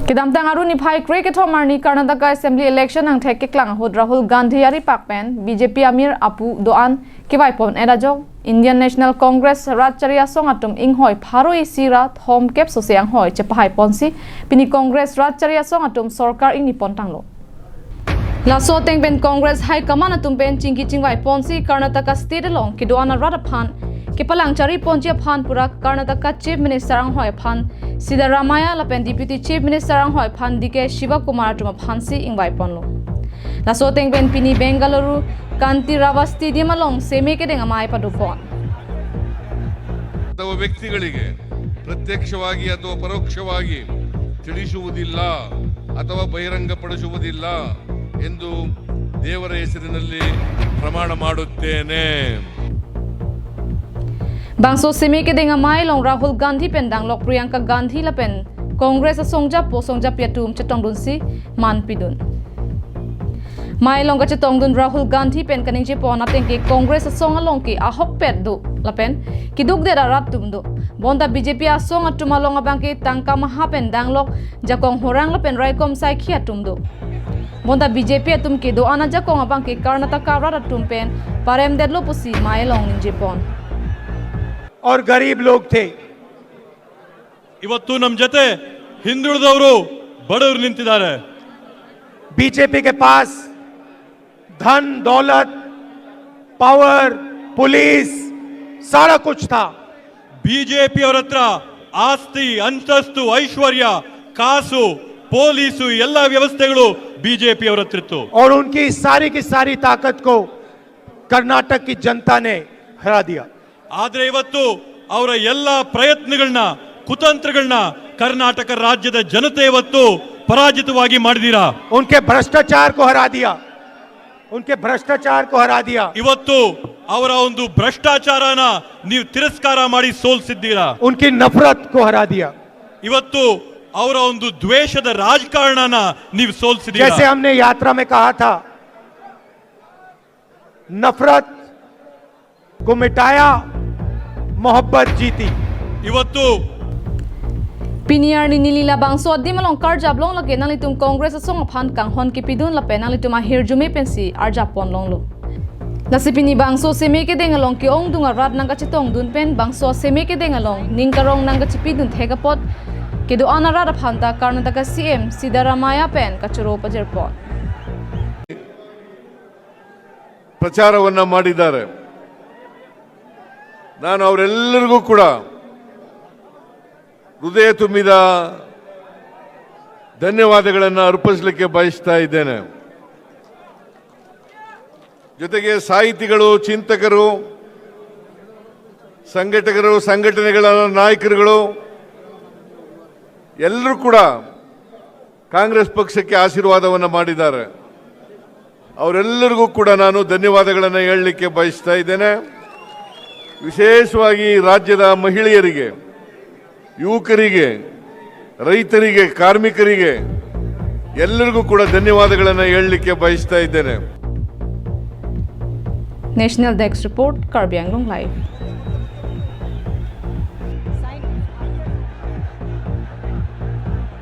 Kidamtang aruni phai cricket homarni Karnataka Assembly election ang thek klang hod Rahul Gandhi ari pakpen BJP Amir Apu doan kibai pon erajo Indian National Congress Ratcharia songatum inghoi pharoi sira thom kep soseang hoi chepahai ponsi pini Congress Ratcharia songatum sarkar ing nipon tanglo Laso tengben Congress High Command atumpen chingki chingwai ponsi Karnataka state along kidoana radaphan Kipalang chari ponji phan pura Karnataka Chief Minister ang hoi phan Siddaramaiah lapen Deputy Chief Minister ang hoi phan dike Shivakumar tuma phansi ingbai ponlo Laso tengben pini Bengaluru Kanti Rava Stadium along seme kedeng amai padupon ಅಥವಾ ವ್ಯಕ್ತಿಗಳಿಗೆ ಪ್ರತ್ಯಕ್ಷವಾಗಿ ಅಥವಾ ಪರೋಕ್ಷವಾಗಿ ತಿಳಿಸುವುದಿಲ್ಲ ಅಥವಾ ಬಹಿರಂಗಪಡಿಸುವುದಿಲ್ಲ ಎಂದು ದೇವರ ಹೆಸರಿನಲ್ಲಿ ಪ್ರಮಾಣ ಮಾಡುತ್ತೇನೆ Bangso seme kedeng amai long Rahul Gandhi pendang lok Priyanka Gandhi lapen Congress songja po songja piatum chetong dunsi man pidun Mai long chetong dun Rahul Gandhi pen kaning je pon ateng ki Congress song along ki ahok pet du lapen kiduk de rat tum du bonda BJP asong atuma long abang ki tangka maha pendang lok jakong horang lapen raikom sai khia tum du bonda BJP atum ki do ana jakong abang ki Karnataka rat tum pen parem dedlo pusi mai long ninje pon और गरीब लोग थे ಇವತ್ತು ನಮ್ಮ ಜೊತೆ ಹಿಂದುಳಿದವರು ಬಡವರು ನಿಂತಿದ್ದಾರೆ BJP के पास धन दौलत पावर पुलिस सारा कुछ था ಬಿಜೆಪಿ ಅವರ ಹತ್ರ ಆಸ್ತಿ ಅಂತಸ್ತು ಐಶ್ವರ್ಯ ಕಾಸು ಪೊಲೀಸು ಎಲ್ಲಾ ವ್ಯವಸ್ಥೆಗಳು ಬಿಜೆಪಿ ಅವರ ಹತ್ರ ಇತ್ತು और उनकी सारी की सारी ताकत को कर्नाटक की जनता ने हरा दिया ಆದ್ರೆ ಇವತ್ತು ಅವರ ಎಲ್ಲಾ ಪ್ರಯತ್ನಗಳನ್ನ ಕುತಂತ್ರಗಳನ್ನ ಕರ್ನಾಟಕ ರಾಜ್ಯದ ಜನತೆ ಇವತ್ತು ಪರಾಜಿತವಾಗಿ ಮಾಡಿದೀರಾ उनके भ्रष्टाचार को हरा दिया उनके भ्रष्टाचार को हरा दिया ಇವತ್ತು ಅವರ ಒಂದು ಭ್ರಷ್ಟಾಚಾರನ ನೀವು ತಿರಸ್ಕಾರ ಮಾಡಿ ಸೋಲಿಸಿದ್ದೀರಾ उनकी नफरत को हरा दिया ಇವತ್ತು ಅವರ ಒಂದು ದ್ವೇಷದ ರಾಜಕಾರಣನ ನೀವು ಸೋಲಿಸಿದ್ದೀರಾ जैसे हमने यात्रा में कहा था नफरत को मिटाया मोहब्बत जीती ಇವತ್ತು Piniar ni nilila bangso di malong karja blong lake nalitum Congress asong phan kang hon ki pidun lape nalitum ahir jume pensi arja pon long lo Nasipini bangso seme ke dengalong ki ong dunga rat nang kachitong dun pen bangso seme ke dengalong ningkarong nang kachipidun thegapot ke do anara phanta Karnataka CM Siddaramaiah pen kachuro pajerpon ಪ್ರಚಾರವನ್ನ ಮಾಡಿದ್ದಾರೆ ನಾನು ಅವರೆಲ್ಲರಿಗೂ ಕೂಡ ಹೃದಯ ತುಂಬಿದ ಧನ್ಯವಾದಗಳನ್ನು ಅರ್ಪಿಸಲಿಕ್ಕೆ ಬಯಸ್ತಾ ಇದ್ದೇನೆ ಜೊತೆಗೆ ಸಾಹಿತಿಗಳು ಚಿಂತಕರು ಸಂಘಟನೆಗಳ ನಾಯಕರುಗಳು ಎಲ್ಲರೂ ಕೂಡ ಕಾಂಗ್ರೆಸ್ ಪಕ್ಷಕ್ಕೆ ಆಶೀರ್ವಾದವನ್ನು ಮಾಡಿದ್ದಾರೆ ಅವರೆಲ್ಲರಿಗೂ ಕೂಡ ನಾನು ಧನ್ಯವಾದಗಳನ್ನು ಹೇಳಲಿಕ್ಕೆ ಬಯಸ್ತಾ ಇದ್ದೇನೆ ವಿಶೇಷವಾಗಿ ರಾಜ್ಯದ ಮಹಿಳೆಯರಿಗೆ ಯುವಕರಿಗೆ ರೈತರಿಗೆ ಕಾರ್ಮಿಕರಿಗೆ ಎಲ್ಲರಿಗೂ ಕೂಡ ಧನ್ಯವಾದಗಳನ್ನು ಹೇಳಲಿಕ್ಕೆ ಬಯಸ್ತಾ ಇದ್ದೇನೆ National Desk Report Karbi Anglong Live